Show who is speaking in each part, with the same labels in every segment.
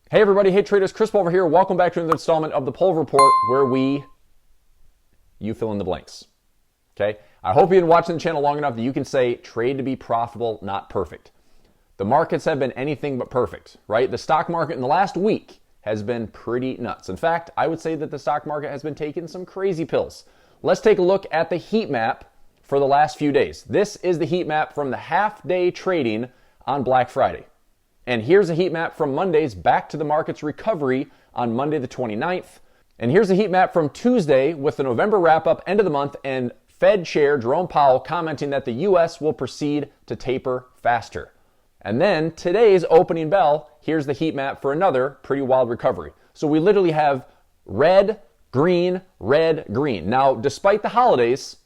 Speaker 1: Hey everybody, hey traders, Chris Pulver here. Welcome back to another installment of the Pulver Report where you fill in the blanks. Okay? I hope you've been watching the channel long enough that you can say trade to be profitable, not perfect. The markets have been anything but perfect, right? The stock market in the last week has been pretty nuts. In fact, I would say that the stock market has been taking some crazy pills. Let's take a look at the heat map for the last few days. This is the heat map from the half-day trading on Black Friday. And here's a heat map from Monday's back to the market's recovery on Monday the 29th. And here's a heat map from Tuesday with the November wrap-up end of the month and Fed Chair Jerome Powell commenting that the U.S. will proceed to taper faster. And then today's opening bell, here's the heat map for another pretty wild recovery. So we literally have red, green, red, green. Now, despite the holidays,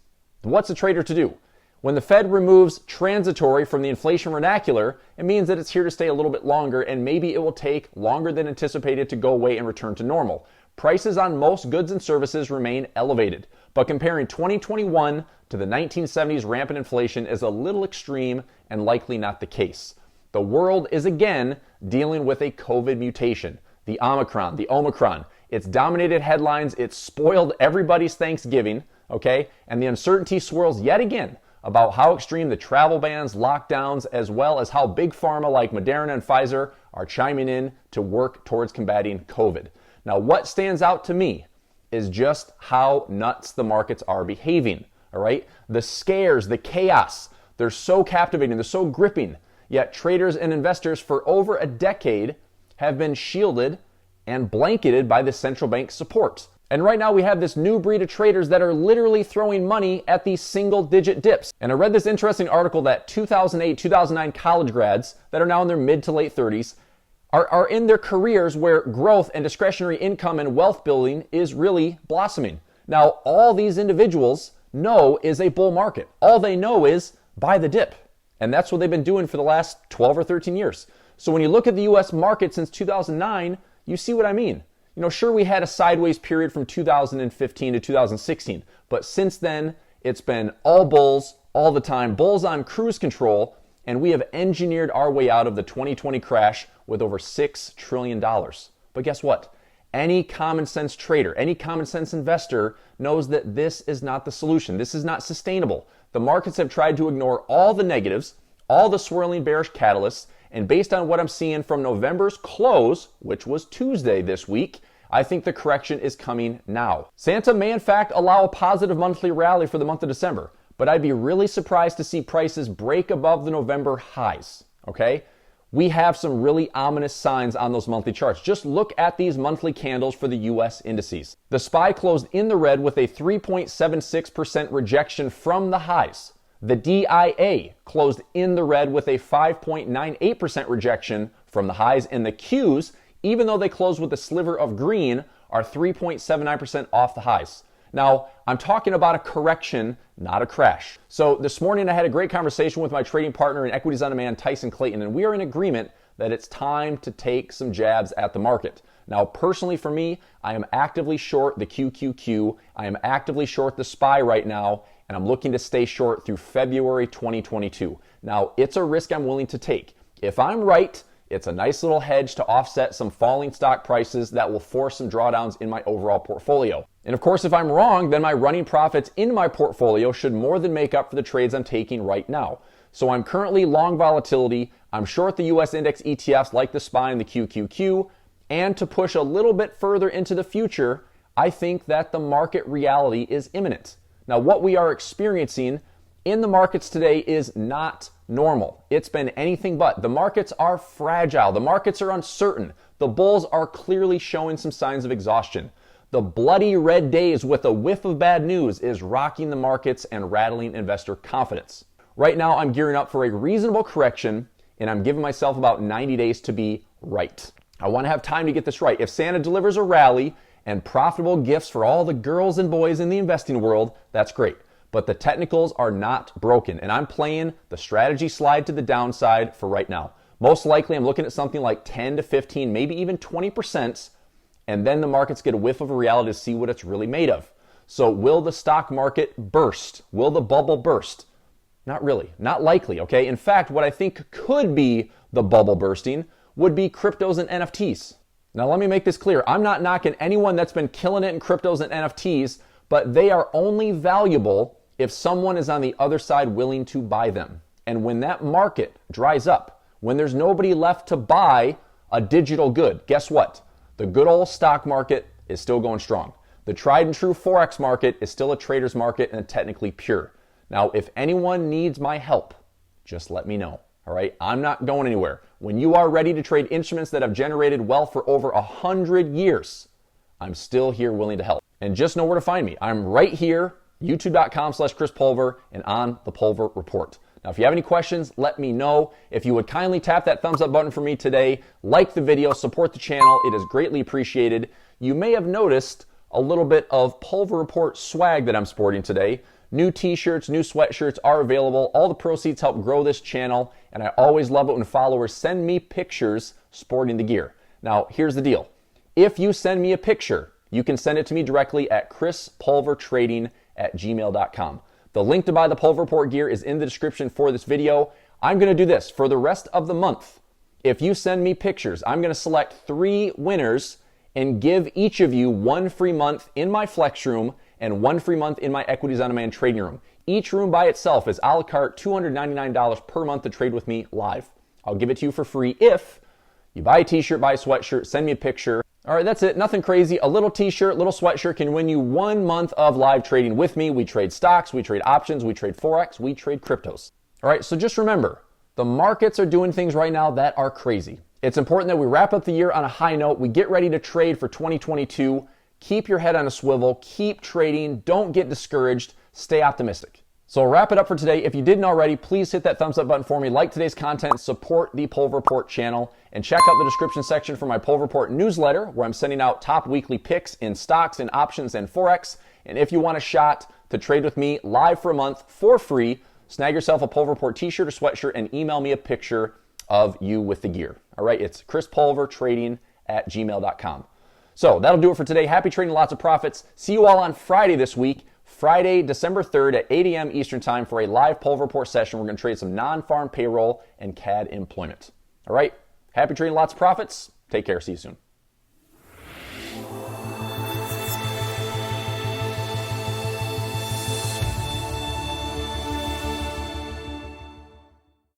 Speaker 1: what's a trader to do? When the Fed removes transitory from the inflation vernacular, it means that it's here to stay a little bit longer, and maybe it will take longer than anticipated to go away and return to normal. Prices on most goods and services remain elevated, but comparing 2021 to the 1970s rampant inflation is a little extreme and likely not the case. The world is again dealing with a COVID mutation, the Omicron. It's dominated headlines, it's spoiled everybody's Thanksgiving, okay? And the uncertainty swirls yet again about how extreme the travel bans, lockdowns, as well as how big pharma like Moderna and Pfizer are chiming in to work towards combating COVID. Now, what stands out to me is just how nuts the markets are behaving, all right? The scares, the chaos, they're so captivating, they're so gripping, yet traders and investors for over a decade have been shielded and blanketed by the central bank support. And right now we have this new breed of traders that are literally throwing money at these single-digit dips. And I read this interesting article that 2008, 2009 college grads that are now in their mid to late 30s are in their careers where growth and discretionary income and wealth building is really blossoming. Now, all these individuals know is a bull market. All they know is buy the dip. And that's what they've been doing for the last 12 or 13 years. So when you look at the U.S. market since 2009, you see what I mean. You know, sure, we had a sideways period from 2015 to 2016, but since then, it's been all bulls all the time, bulls on cruise control, and we have engineered our way out of the 2020 crash with over $6 trillion. But guess what? Any common sense trader, any common sense investor knows that this is not the solution. This is not sustainable. The markets have tried to ignore all the negatives, all the swirling bearish catalysts, and based on what I'm seeing from November's close, which was Tuesday this week, I think the correction is coming now. Santa may in fact allow a positive monthly rally for the month of December, but I'd be really surprised to see prices break above the November highs, okay? We have some really ominous signs on those monthly charts. Just look at these monthly candles for the US indices. The SPY closed in the red with a 3.76% rejection from the highs. The DIA closed in the red with a 5.98% rejection from the highs, and the Qs, even though they closed with a sliver of green, are 3.79% off the highs. Now, I'm talking about a correction, not a crash. So this morning I had a great conversation with my trading partner in Equities on Demand, Tyson Clayton, and we are in agreement that it's time to take some jabs at the market. Now, personally for me, I am actively short the QQQ. I am actively short the SPY right now, and I'm looking to stay short through February 2022. Now, it's a risk I'm willing to take. If I'm right, it's a nice little hedge to offset some falling stock prices that will force some drawdowns in my overall portfolio. And of course, if I'm wrong, then my running profits in my portfolio should more than make up for the trades I'm taking right now. So I'm currently long volatility. I'm short the US index ETFs like the SPY and the QQQ. And to push a little bit further into the future, I think that the market reality is imminent. Now, what we are experiencing in the markets today is not normal. It's been anything but. The markets are fragile. The markets are uncertain. The bulls are clearly showing some signs of exhaustion. The bloody red days with a whiff of bad news is rocking the markets and rattling investor confidence. Right now, I'm gearing up for a reasonable correction, and I'm giving myself about 90 days to be right. I want to have time to get this right. If Santa delivers a rally and profitable gifts for all the girls and boys in the investing world, that's great. But the technicals are not broken, and I'm playing the strategy slide to the downside for right now. Most likely, I'm looking at something like 10 to 15, maybe even 20%, and then the markets get a whiff of a reality to see what it's really made of. So will the stock market burst? Will the bubble burst? Not really, not likely, okay? In fact, what I think could be the bubble bursting would be cryptos and NFTs. Now, let me make this clear. I'm not knocking anyone that's been killing it in cryptos and NFTs, but they are only valuable if someone is on the other side willing to buy them. And when that market dries up, when there's nobody left to buy a digital good, guess what? The good old stock market is still going strong. The tried and true forex market is still a trader's market and technically pure. Now, if anyone needs my help, just let me know. All right, I'm not going anywhere. When you are ready to trade instruments that have generated wealth for over 100 years, I'm still here willing to help. And just know where to find me. I'm right here, youtube.com/Chris Pulver, and on the Pulver Report. Now, if you have any questions, let me know. If you would kindly tap that thumbs up button for me today, like the video, support the channel. It is greatly appreciated. You may have noticed a little bit of Pulver Report swag that I'm sporting today. New t-shirts, new sweatshirts are available. All the proceeds help grow this channel, and I always love it when followers send me pictures sporting the gear. Now, here's the deal. If you send me a picture, you can send it to me directly at chrispulvertrading@gmail.com. The link to buy the Pulver Report gear is in the description for this video. I'm going to do this for the rest of the month. If you send me pictures, I'm going to select 3 winners and give each of you 1 free month in my flex room and 1 free month in my Equities on Demand trading room. Each room by itself is a la carte $299 per month to trade with me live. I'll give it to you for free if you buy a t-shirt, buy a sweatshirt, send me a picture. All right, that's it. Nothing crazy. A little t-shirt, little sweatshirt can win you 1 month of live trading with me. We trade stocks, we trade options, we trade forex, we trade cryptos. All right, so just remember, the markets are doing things right now that are crazy. It's important that we wrap up the year on a high note. We get ready to trade for 2022. Keep your head on a swivel, keep trading, don't get discouraged, stay optimistic. So I'll wrap it up for today. If you didn't already, please hit that thumbs up button for me, like today's content, support the Pulver Report channel, and check out the description section for my Pulver Report newsletter, where I'm sending out top weekly picks in stocks and options and forex. And if you want a shot to trade with me live for a month for free, snag yourself a Pulver Report t-shirt or sweatshirt and email me a picture of you with the gear. All right, it's chrispulvertrading@gmail.com. So that'll do it for today. Happy trading, lots of profits. See you all on Friday this week, Friday, December 3rd at 8 a.m. Eastern Time for a live Pulver Report session. We're going to trade some non-farm payroll and CAD employment. All right, happy trading, lots of profits. Take care. See you soon.